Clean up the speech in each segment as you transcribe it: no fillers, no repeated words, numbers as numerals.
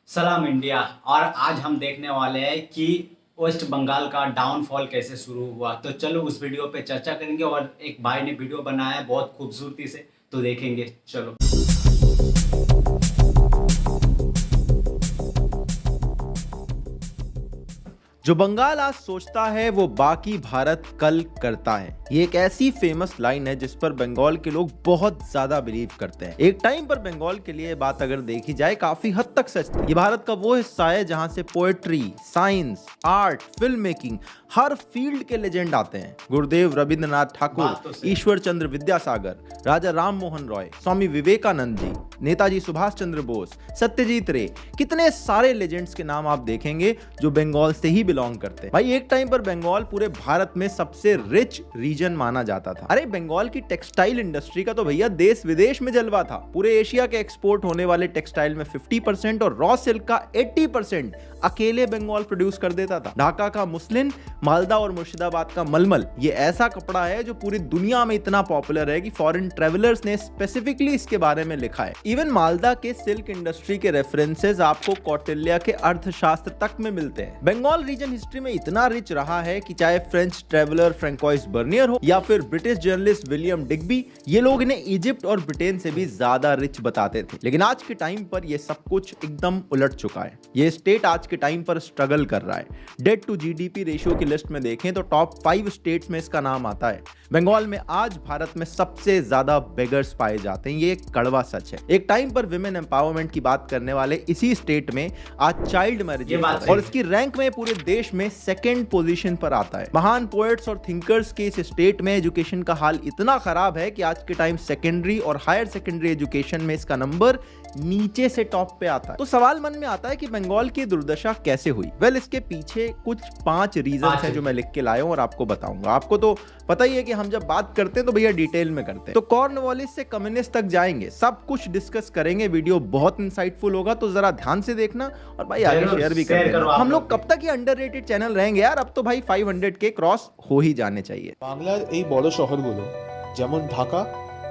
सलाम इंडिया। और आज हम देखने वाले हैं कि वेस्ट बंगाल का डाउनफॉल कैसे शुरू हुआ। तो चलो उस वीडियो पे चर्चा करेंगे और एक भाई ने वीडियो बनाया है बहुत खूबसूरती से, तो देखेंगे। चलो। जो बंगाल आज सोचता है वो बाकी भारत कल करता है। ये एक ऐसी फेमस लाइन है जिस पर बंगाल के लोग बहुत ज्यादा बिलीव करते हैं। एक टाइम पर बंगाल के लिए बात अगर देखी जाए काफी हद तक सच थी। ये भारत का वो हिस्सा है जहां से poetry, science, art, film making, हर फील्ड के लेजेंड आते हैं। गुरुदेव रविंद्रनाथ ठाकुर, ईश्वर चंद्र विद्यासागर, राजा राम मोहन रॉय, स्वामी विवेकानंद जी, नेताजी सुभाष चंद्र बोस, सत्यजीत रे, कितने सारे लेजेंड्स के नाम आप देखेंगे जो बंगाल से ही बिलोंग करते हैं। भाई एक टाइम पर बंगाल पूरे भारत में सबसे रिच रीजन माना जाता था। अरे बंगाल की टेक्सटाइल इंडस्ट्री का तो भैया देश विदेश में जलवा था। पूरे एशिया के एक्सपोर्ट होने वाले टेक्सटाइल में 50% और रॉ सिल्क का 80% अकेले बंगाल प्रोड्यूस कर देता था। ढाका का मुस्लिन, मालदा और मुर्शिदाबाद का मलमल, ये ऐसा कपड़ा है जो पूरी दुनिया में इतना पॉपुलर है कि फॉरेन ट्रेवलर्स ने स्पेसिफिकली इसके बारे में लिखा है। इवन मालदा के सिल्क इंडस्ट्री के रेफरेंसेस आपको कौटिल्य के अर्थशास्त्र तक में मिलते हैं। बंगाल रीजन हिस्ट्री में इतना रिच रहा है कि चाहे फ्रेंच ट्रेवलर फ्रैंकोइस बर्नियर हो या फिर ब्रिटिश जर्नलिस्ट विलियम डिग्बी, ये लोग इन्हें इजिप्ट और ब्रिटेन से भी ज्यादा रिच बताते थे। लेकिन आज के टाइम पर यह सब कुछ एकदम उलट चुका है। ये स्टेट आज के टाइम पर स्ट्रगल कर रहा है। डेट टू जीडीपी रेशियो की लिस्ट में देखें तो टॉप 5 स्टेट्स में इसका नाम आता है। बंगाल में आज भारत में सबसे ज्यादा बेगर्स पाए जाते हैं। ये एक कड़वा सच है। एक टाइम पर विमेन एम्पावरमेंट की बात करने वाले इसी स्टेट में आज चाइल्ड मैरिज और इसकी रैंक में पूरे देश में सेकंड पोजीशन पर आता है। महान पोएट्स और थिंकर्स के इस स्टेट में एजुकेशन का हाल इतना खराब है कि आज के टाइम सेकेंडरी और हायर सेकेंडरी एजुकेशन में इसका नंबर नीचे से टॉप पे आता है। तो सवाल मन में आता है कि बंगाल की दुर्दशा कैसे हुई। वेल इसके पीछे कुछ 5 रीजंस हैं जो मैं लिख के लाया हूं और आपको बताऊंगा। आपको तो पता ही है कि हम जब बात करते हैं तो भैया डिटेल में करते हैं। तो कॉर्नवालिस से कम्युनिस्ट तक जाएंगे, सब कुछ डिस्कस करेंगे। वीडियो बहुत इंसाइटफुल होगा तो जरा ध्यान से देखना और भाई आगे शेयर भी कर देना। हम लोग कब तक ये अंडररेटेड चैनल रहेंगे यार। अब तो भाई 500 के क्रॉस हो ही जाने चाहिए। বাংলার এই বড় শহরগুলো যেমন ঢাকা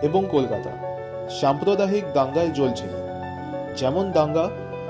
এবং কলকাতা সাম্প্রদায়িক দাঙ্গায় জ্বলছিল। যেমন দাঙ্গা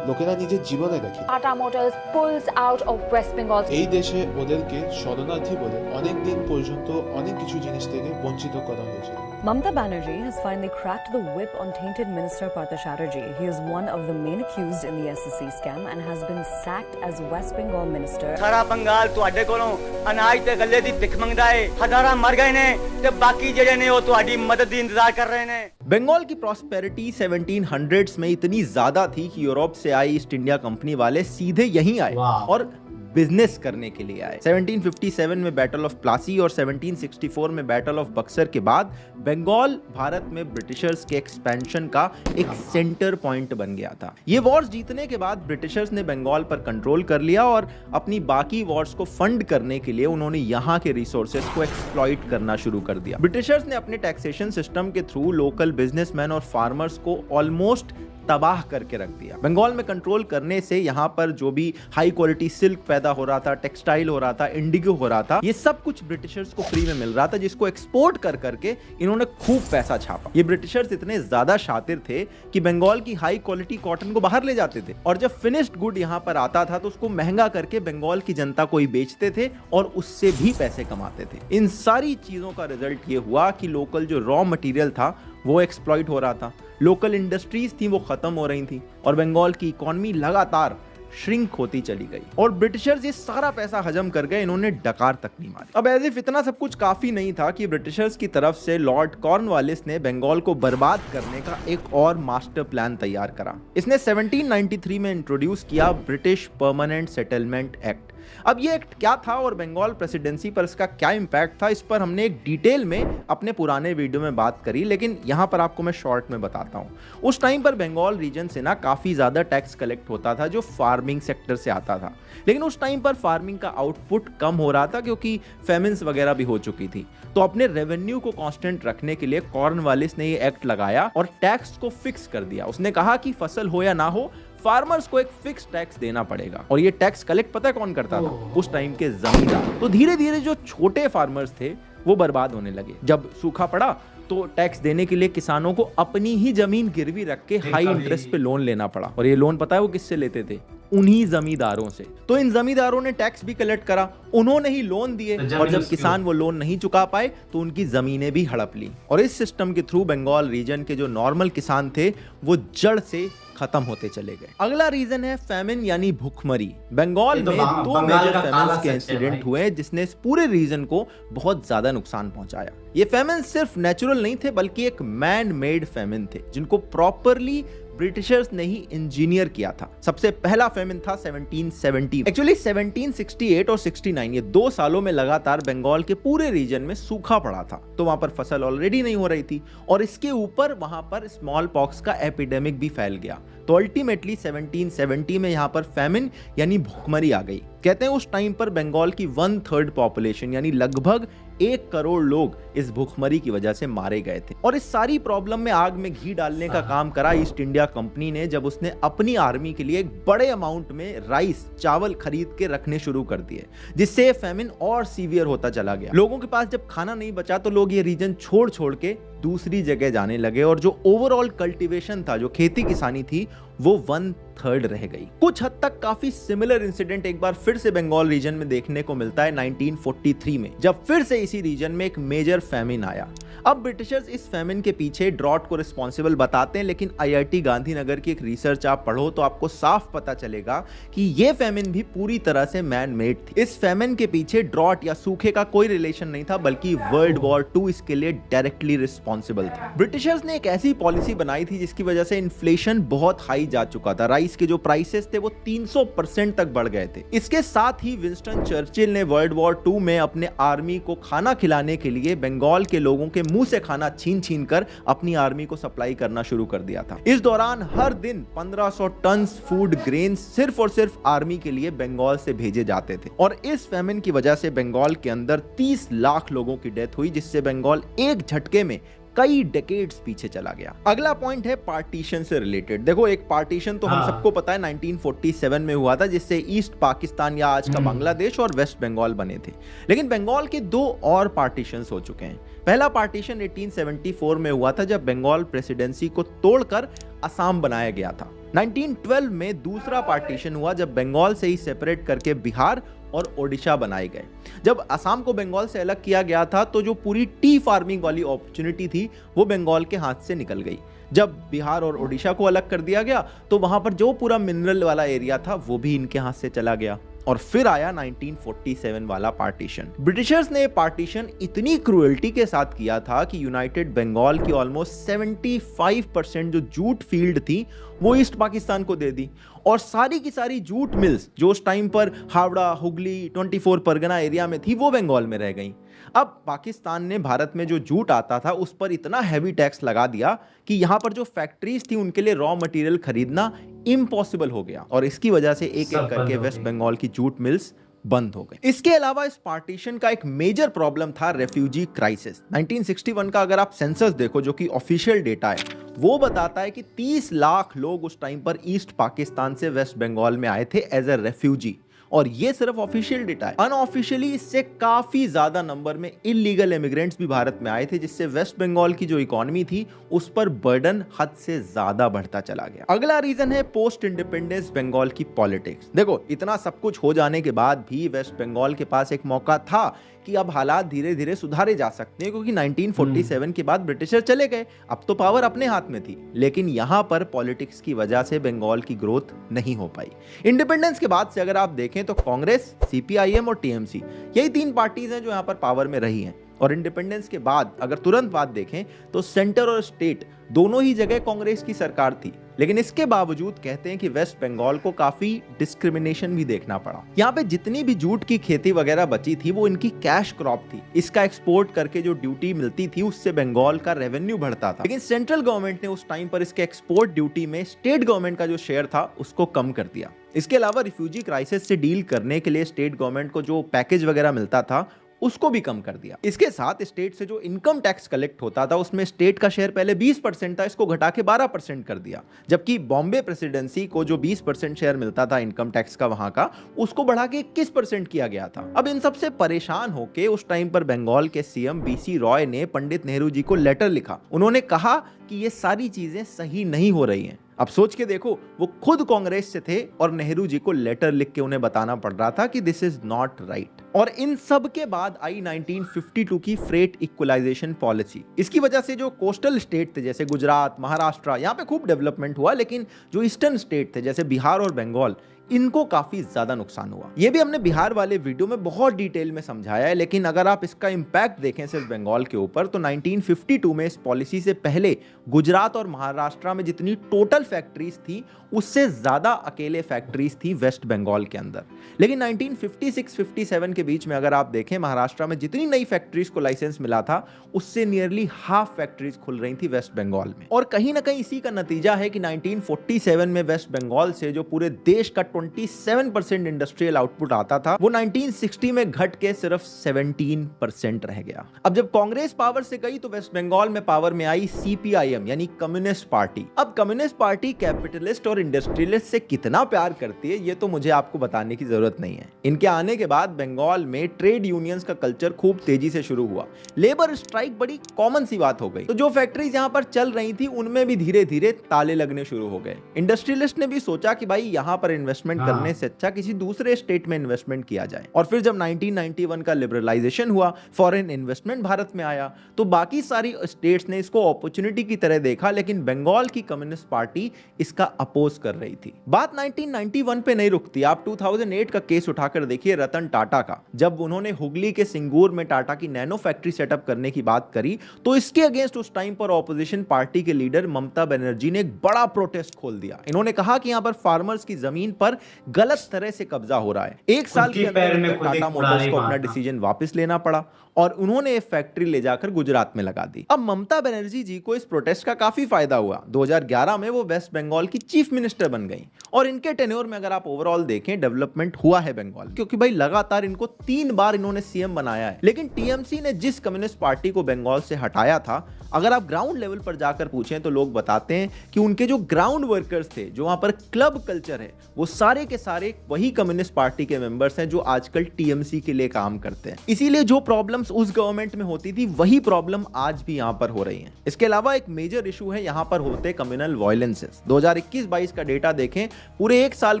লোকেরা নিজের জীবনে দেখে। Tata Motors pulls out of West Bengal. এই দেশে ওদেরকে শরণার্থী বলে অনেক দিন পর্যন্ত অনেক কিছু জিনিস থেকে বঞ্চিত করা হয়েছিল। Mamata Banerjee has finally cracked the whip on tainted Minister Partha Chatterjee. He is one of the main accused in the SSC scam and has been sacked as West Bengal minister. ਸਾਰਾ ਬੰਗਾਲ ਤੁਹਾਡੇ ਕੋਲੋਂ ਅਨਾਜ ਤੇ ਗੱਲੇ ਦੀ ਭਿੱਖ ਮੰਗਦਾ ਹੈ। ਹਜ਼ਾਰਾਂ ਮਰ ਗਏ ਨੇ ਤੇ ਬਾਕੀ ਜਿਹੜੇ ਨੇ ਉਹ ਤੁਹਾਡੀ ਮਦਦ ਦੀ ਇੰਤਜ਼ਾਰ ਕਰ ਰਹੇ ਨੇ। बंगाल की प्रॉस्पेरिटी 1700s में इतनी ज्यादा थी कि यूरोप से आई ईस्ट इंडिया कंपनी वाले सीधे यहीं आए और बिजनेस करने के लिए आए। 1757 में बैटल ऑफ प्लासी और 1764 में बैटल ऑफ बक्सर के बाद बंगाल भारत में ब्रिटिशर्स के एक्सपेंशन का एक सेंटर पॉइंट बन गया था। ये वॉर्स जीतने के बाद ब्रिटिशर्स ने बंगाल पर कंट्रोल कर लिया और अपनी बाकी वॉर्स को फंड करने के लिए उन्होंने यहाँ के रिसोर्सेज को एक्सप्लॉइट करना शुरू कर दिया। ब्रिटिशर्स ने अपने टैक्सेशन सिस्टम के थ्रू लोकल बिजनेसमैन और फार्मर्स को ऑलमोस्ट तबाह करके रख दिया। बंगाल में कंट्रोल करने से यहाँ पर जो भी हाई क्वालिटी सिल्क पैदा हो रहा था, टेक्सटाइल हो रहा था, इंडिगो हो रहा था, ये सब कुछ ब्रिटिशर्स को फ्री में मिल रहा था, जिसको एक्सपोर्ट कर करके इन्होंने खूब पैसा छापा। ये ब्रिटिशर्स इतने ज्यादा शातिर थे कि बंगाल की हाई क्वालिटी कॉटन को बाहर ले जाते थे और जब फिनिश्ड गुड यहाँ पर आता था तो उसको महंगा करके बंगाल की जनता को ही बेचते थे और उससे भी पैसे कमाते थे। इन सारी चीजों का रिजल्ट ये हुआ कि लोकल जो रॉ मटेरियल था वो एक्सप्लॉइट हो रहा था, लोकल इंडस्ट्रीज थी वो खत्म हो रही थी और बंगाल की इकोनॉमी लगातार श्रिंक होती चली गई और ब्रिटिशर्स ये सारा पैसा हजम कर गए। इन्होंने डकार तक नहीं मारी। अब एज इफ इतना सब कुछ काफी नहीं था कि ब्रिटिशर्स की तरफ से लॉर्ड कॉर्नवालिस ने बंगाल को बर्बाद करने का एक और मास्टर प्लान तैयार करा। इसने 1793 में इंट्रोड्यूस किया ब्रिटिश परमानेंट सेटलमेंट एक्ट। अब ये एक्ट क्या था और बंगाल प्रेसिडेंसी पर इसका क्या इंपैक्ट था, इस पर हमने एक डिटेल में अपने पुराने वीडियो में बात करी, लेकिन यहां पर आपको मैं शॉर्ट में बताता हूं। उस टाइम पर बंगाल रीजन से ना काफी ज्यादा टैक्स कलेक्ट होता था जो फार्मिंग सेक्टर से आता था, लेकिन उस टाइम पर फार्मिंग का आउटपुट कम हो रहा था क्योंकि फेमिन्स वगैरह भी हो चुकी थी। तो अपने रेवेन्यू को कांस्टेंट रखने के लिए कॉर्नवालिस ने ये एक्ट लगाया और टैक्स को फिक्स कर दिया। उसने कहा कि फसल हो या ना हो, फार्मर्स को एक फिक्स टैक्स देना पड़ेगा और ये टैक्स कलेक्ट पता है कौन करता था? उस टाइम के जमींदार। तो धीरे धीरे जो छोटे फार्मर्स थे वो बर्बाद होने लगे। जब सूखा पड़ा तो टैक्स देने के लिए किसानों को अपनी ही जमीन गिरवी रख के हाई इंटरेस्ट पे लोन लेना पड़ा। और ये लोन पता है वो किससे लेते थे? उन्हीं जमींदारों से। तो इन जमींदारों ने टैक्स भी कलेक्ट करा, उन्होंने ही लोन दिए, और जब किसान वो लोन नहीं चुका पाए तो उनकी जमीनें भी हड़प ली। और इस सिस्टम के थ्रू बंगाल रीजन के जो नॉर्मल किसान थे वो जड़ से खत्म होते चले गए। अगला रीजन है फेमिन यानी भुखमरी। बंगाल में दो मेजर फेमिन्स के इंसिडेंट हुए जिसने इस पूरे रीजन को बहुत ज्यादा नुकसान पहुंचाया। ये फेमिन सिर्फ नेचुरल नहीं थे बल्कि एक मैन मेड फेमिन थे जिनको प्रॉपरली ब्रिटिशर्स ने ही इंजीनियर किया था। सबसे पहला फेमिन था 1770। एक्चुअली 1768 और 69 ये 2 सालों में लगातार बंगाल के पूरे रीजन में सूखा पड़ा था, तो वहां पर फसल ऑलरेडी नहीं हो रही थी और इसके ऊपर वहां पर स्मॉल पॉक्स का एपिडेमिक भी फैल गया। तो अल्टीमेटली 1770 में यहाँ पर फेमिन यानी भुखमरी आ गई। कहते हैं उस टाइम पर बंगाल की 1/3 पॉपुलेशन यानी लगभग 1 करोड़ लोग इस भुखमरी की वजह से मारे गए थे। और इस सारी प्रॉब्लम में आग में घी डालने का काम करा ईस्ट इंडिया कंपनी ने, जब उसने अपनी आर्मी के लिए एक बड़े अमाउंट में राइस चावल खरीद के रखने शुरू कर दिए, जिससे फेमिन और सीवियर होता चला गया। लोगों के पास जब खाना नहीं बचा तो लोग ये रीजन छोड़ छोड़ के दूसरी जगह जाने लगे और जो ओवरऑल कल्टीवेशन था, जो खेती किसानी थी, वो 1/3 रह गई। कुछ हद तक काफी सिमिलर इंसिडेंट एक बार फिर से बंगाल रीजन में देखने को मिलता है 1943 में, जब फिर से इसी रीजन में एक मेजर फेमिन आया। अब ब्रिटिशर्स इस फेमिन के पीछे ड्रॉट को रिस्पॉन्सिबल बताते हैं, लेकिन IIT गांधीनगर की एक रिसर्च आप पढ़ो तो आपको साफ पता चलेगा कि ये फेमिन भी पूरी तरह से मैन मेड थी। इस फेमिन के पीछे ड्रॉट या सूखे का कोई रिलेशन नहीं था, बल्कि वर्ल्ड वॉर 2 इसके लिए डायरेक्टली रिस्पॉन्सिबल था। ब्रिटिशर्स ने एक ऐसी पॉलिसी बनाई थी जिसकी वजह से इन्फ्लेशन बहुत हाई जा चुका था। राइस के जो प्राइसेस थे वो 300% तक बढ़ गए थे। इसके साथ ही विंस्टन चर्चिल ने वर्ल्ड वॉर 2 में अपने आर्मी को खाना खिलाने के लिए बंगाल के लोगों के मुंह से खाना छीन छीन कर अपनी आर्मी को सप्लाई करना शुरू कर दिया था। इस दौरान हर दिन 1500 टन फूड ग्रेन सिर्फ और सिर्फ आर्मी के लिए बंगाल से भेजे जाते थे। और इस फेमिन की वजह से बंगाल के अंदर 30 लाख लोगों की डेथ हुई, जिससे बंगाल एक झटके में कई डेकेड्स पीछे चला गया। अगला पॉइंट है पार्टीशन से रिलेटेड। देखो, एक पार्टीशन तो हम सबको पता है 1947 में हुआ था, जिससे ईस्ट पाकिस्तान या आज का बांग्लादेश और वेस्ट बंगाल बने थे। लेकिन बंगाल के 2 और पार्टीशंस हो चुके हैं। पहला पार्टीशन 1874 में हुआ था, जब बंगाल प्रेसिडेंसी को तोड़कर असम बनाया गया था। 1912 में दूसरा पार्टीशन हुआ, जब बंगाल से ही सेपरेट करके बिहार और ओडिशा बनाए गए। जब असम को बंगाल से अलग किया गया था तो जो पूरी टी फार्मिंग वाली अपॉर्चुनिटी थी वो बंगाल के हाथ से निकल गई। जब बिहार और ओडिशा को अलग कर दिया गया तो वहां पर जो पूरा मिनरल वाला एरिया था वो भी इनके हाथ से चला गया। और फिर आया 1947 वाला पार्टीशन। ब्रिटिशर्स ने पार्टीशन इतनी क्रूएल्टी के साथ किया था कि यूनाइटेड बंगाल की ऑलमोस्ट 75% जो जूट फील्ड थी वो ईस्ट पाकिस्तान को दे दी, और सारी की सारी जूट मिल्स जो उस टाइम पर हावड़ा, हुगली, 24 परगना एरिया में थी वो बंगाल में रह गई। अब पाकिस्तान ने भारत में जो जूट आता था उस पर इतना हैवी टैक्स लगा दिया कि यहाँ पर जो फैक्ट्रीज थी उनके लिए रॉ मटेरियल खरीदना इम्पॉसिबल हो गया, और इसकी वजह से एक एक करके वेस्ट बंगाल की जूट मिल्स बंद हो गई। इसके अलावा इस पार्टीशन का एक मेजर प्रॉब्लम था रेफ्यूजी क्राइसिस। 1961 का अगर आप सेंसस देखो, जो कि ऑफिशियल डेटा है, वो बताता है कि 30 लाख लोग उस टाइम पर ईस्ट पाकिस्तान से वेस्ट बंगाल में आए थे एज ए रेफ्यूजी, और ये सिर्फ ऑफिशियल डेटा है। अनऑफिशियली इससे काफी ज्यादा नंबर में इलीगल इमिग्रेंट्स भी भारत में आए थे, जिससे वेस्ट बंगाल की जो इकोनॉमी थी उस पर बर्डन हद से ज्यादा बढ़ता चला गया। अगला रीजन है पोस्ट इंडिपेंडेंस बंगाल की पॉलिटिक्स। देखो, इतना सब कुछ हो जाने के बाद भी वेस्ट बंगाल के पास एक मौका था कि अब हालात धीरे धीरे सुधारे जा सकते हैं, क्योंकि 1947 के बाद ब्रिटिशर चले गए, अब तो पावर अपने हाथ में थी। लेकिन यहां पर पॉलिटिक्स की वजह से बंगाल की ग्रोथ नहीं हो पाई। इंडिपेंडेंस के बाद से अगर आप देखें तो कांग्रेस, CPIM और TMC, यही 3 पार्टीज हैं जो यहां पर पावर में रही हैं। और इंडिपेंडेंस के बाद अगर तुरंत बाद देखें तो सेंटर और स्टेट दोनों ही जगह कांग्रेस की सरकार थी। लेकिन इसके बावजूद कहते हैं कि वेस्ट बंगाल को काफी डिस्क्रिमिनेशन भी देखना पड़ा। यहाँ पे जितनी भी जूट की खेती वगैरह बची थी वो इनकी कैश क्रॉप थी। इसका एक्सपोर्ट करके जो ड्यूटी मिलती थी उससे बंगाल का रेवेन्यू बढ़ता था। लेकिन सेंट्रल गवर्नमेंट ने उस टाइम पर इसके एक्सपोर्ट ड्यूटी में स्टेट गवर्नमेंट का जो शेयर था उसको कम कर दिया। इसके अलावा रिफ्यूजी क्राइसिस से डील करने के लिए स्टेट गवर्नमेंट को जो पैकेज वगैरह मिलता था उसको भी कम कर दिया। इसके साथ स्टेट से जो इनकम टैक्स कलेक्ट होता था उसमें स्टेट का शेयर पहले 20% था, इसको घटा के 12% कर दिया। जबकि बॉम्बे प्रेसिडेंसी को जो 20% शेयर मिलता था इनकम टैक्स का वहां का, उसको बढ़ा के 21% किया गया था। अब इन सबसे परेशान होकर उस टाइम पर बंगाल के सीएम बीसी रॉय ने पंडित नेहरू जी को लेटर लिखा। उन्होंने कहा कि ये सारी चीजें सही नहीं हो रही हैं। अब सोच के देखो, वो खुद कांग्रेस से थे और नेहरू जी को लेटर लिख के उन्हें बताना पड़ रहा था कि दिस इज नॉट राइट। और इन सब के बाद आई 1952 की फ्रेट इक्वलाइजेशन पॉलिसी। इसकी वजह से जो कोस्टल स्टेट थे जैसे गुजरात, महाराष्ट्र, यहाँ पे खूब डेवलपमेंट हुआ, लेकिन जो ईस्टर्न स्टेट थे जैसे बिहार और बंगाल, इनको काफी ज्यादा नुकसान हुआ। ये भी हमने बिहार वाले वीडियो में बहुत डिटेल में समझाया है, लेकिन अगर आप इसका इंपैक्ट देखें सिर्फ बंगाल के ऊपर तो 1952 में इस पॉलिसी से पहले गुजरात और महाराष्ट्र में जितनी टोटल फैक्ट्रीज थी उससे ज्यादा अकेले फैक्ट्रीज थी वेस्ट बंगाल के अंदर। लेकिन 1956-57 के बीच में अगर आप देखें महाराष्ट्र में जितनी नई फैक्ट्रीज को लाइसेंस मिला था उससे नियरली हाफ फैक्ट्रीज खुल रही थी वेस्ट बंगाल में। और कहीं ना कहीं इसी का नतीजा है कि 1947 में वेस्ट बंगाल से जो पूरे देश का 27% इंडस्ट्रियल आउटपुट आता था वो 1960 में घट के सिर्फ 17% रह गया। अब जब कांग्रेस पावर से गई तो वेस्ट बंगाल में पावर में आई सीपीआईएम यानी कम्युनिस्ट पार्टी। अब कम्युनिस्ट पार्टी कैपिटलिस्ट और इंडस्ट्रियलिस्ट से कितना प्यार करती है ये तो मुझे आपको बताने की जरूरत नहीं है। इनके आने के बाद बंगाल में ट्रेड यूनियंस का कल्चर खूब तेजी से शुरू हुआ। लेबर स्ट्राइक बड़ी कॉमन सी बात हो गई। तो जो फैक्ट्रीज यहां पर चल रही थी उनमें भी धीरे धीरे ताले लगने शुरू हो गए। इंडस्ट्रियलिस्ट ने भी सोचा कि भाई यहां पर इन्वेस्टमेंट करने से अच्छा किसी दूसरे स्टेट में इन्वेस्टमेंट किया जाए। और फिर जब 1991 का लिबरलाइजेशन हुआ, फॉरेन इन्वेस्टमेंट भारत में आया, तो बाकी सारी स्टेट्स ने इसको अपॉर्चुनिटी की तरह देखा, लेकिन बंगाल की कम्युनिस्ट पार्टी इसका अपोज कर रही थी। बात 1991 पे नहीं रुकती। आप 2008 का केस उठाकर देखिए रतन टाटा का। जब उन्होंने हुगली के सिंगूर में टाटा की नैनो फैक्ट्री सेटअप करने की बात करी तो इसके अगेंस्ट उस टाइम पर ऑपोजिशन पार्टी के लीडर ममता बनर्जी ने एक बड़ा प्रोटेस्ट खोल दिया। इन्होंने कहा कि यहां पर फार्मर्स की जमीन पर गलत तरह से कब्जा हो रहा है। एक साल के अंदर टाटा मोटर्स को अपना डिसीजन वापस लेना पड़ा और उन्होंने ये फैक्ट्री ले जाकर गुजरात में लगा दी। अब ममता बनर्जी जी को इस प्रोटेस्ट का काफी फायदा हुआ। 2011 में वो वेस्ट बंगाल की चीफ मिनिस्टर बन गई और इनके टेन्योर में अगर आप ओवरऑल देखें डेवलपमेंट हुआ है बंगाल, क्योंकि भाई लगातार इनको 3 बार इन्होंने सीएम बनाया है। लेकिन टीएमसी ने जिस कम्युनिस्ट पार्टी को बंगाल से हटाया था, अगर आप ग्राउंड लेवल पर जाकर पूछें तो लोग बताते हैं कि उनके जो ग्राउंड वर्कर्स थे, जो वहां पर क्लब कल्चर है, वो सारे के सारे वही कम्युनिस्ट पार्टी के मेंबर्स हैं जो आजकल टीएमसी के लिए काम करते हैं। इसीलिए जो प्रॉब्लम्स उस गवर्नमेंट में होती थी वही प्रॉब्लम आज भी यहां पर हो रही है। इसके अलावा एक मेजर इशू है यहां पर होते कम्युनल वायलेंसेस। 2021-22 का डेटा देखें, पूरे एक साल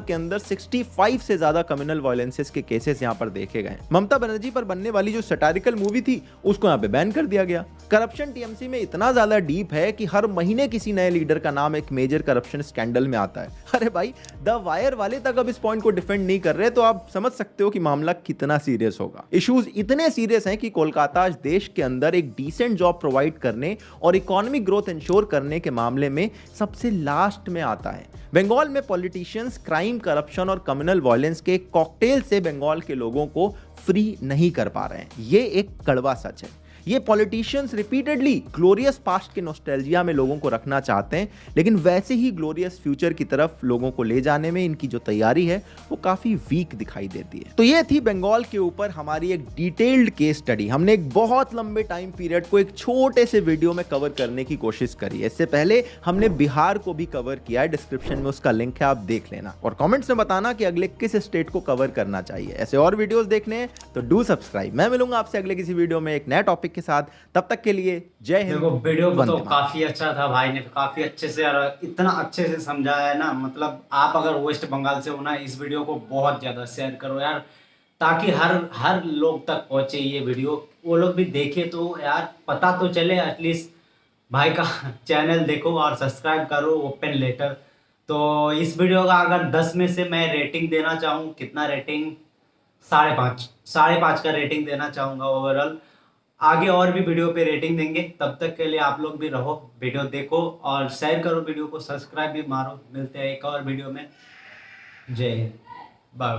के अंदर 65 से ज्यादा कम्युनल वायलेंसेस के केसेस यहां पर देखे गए। ममता बनर्जी पर बनने वाली जो सैटारिकल मूवी थी उसको यहां पे बैन कर दिया गया। करप्शन टीएमसी में इतना ज्यादा डीप है कि हर महीने किसी नए लीडर का नाम एक मेजर करप्शन स्कैंडल में आता है। अरे भाई, द वायर वाले तक अब इस पॉइंट को डिफेंड नहीं कर रहे, तो आप समझ सकते हो कि मामला कितना सीरियस होगा। इश्यूज इतने सीरियस हैं कि कोलकाता आज देश के अंदर एक डिसेंट जॉब प्रोवाइड करने और इकोनॉमिक ग्रोथ इंश्योर करने के मामले में सबसे लास्ट में आता है। बंगाल में पॉलिटिशियंस क्राइम, करप्शन और कम्युनल वायलेंस के कॉकटेल से बंगाल के लोगों को फ्री नहीं कर पा रहे हैं। ये एक कड़वा सच है। ये पॉलिटिशियंस रिपीटेडली ग्लोरियस पास्ट के नॉस्टैल्जिया में लोगों को रखना चाहते हैं, लेकिन वैसे ही ग्लोरियस फ्यूचर की तरफ लोगों को ले जाने में इनकी जो तैयारी है वो काफी वीक दिखाई देती है। तो ये थी बंगाल के ऊपर हमारी एक डिटेल्ड केस स्टडी। हमने एक बहुत लंबे टाइम पीरियड को एक छोटे से वीडियो में कवर करने की कोशिश करी है। इससे पहले हमने बिहार को भी कवर किया है, डिस्क्रिप्शन में उसका लिंक है, आप देख लेना। और कॉमेंट्स में बताना कि अगले किस स्टेट को कवर करना चाहिए। ऐसे और वीडियोस देखने हैं तो डू सब्सक्राइब। मैं मिलूंगा आपसे अगले किसी वीडियो में एक नए टॉपिक के साथ। तब तक के लिए जय हिंद। देखो, वीडियो तो वंदे मातरम। काफी अच्छा था, भाई ने काफी अच्छे से और इतना अच्छे से समझाया है ना। मतलब आप अगर वेस्ट बंगाल से हो ना, इस वीडियो को बहुत ज्यादा शेयर करो यार, ताकि हर लोग तक पहुंचे ये वीडियो। वो लोग भी देखे तो यार पता तो चले, एटलीस्ट भाई का चैनल देखो और सब्सक्राइब करो ओपन लेटर। तो इस वीडियो का अगर 10 में से मैं रेटिंग देना चाहूँ, कितना रेटिंग? 5.5 का रेटिंग देना चाहूँगा ओवरऑल। आगे और भी वीडियो पे रेटिंग देंगे। तब तक के लिए आप लोग भी रहो, वीडियो देखो और शेयर करो वीडियो को, सब्सक्राइब भी मारो। मिलते हैं एक और वीडियो में। जय हिंद, बाय बाय।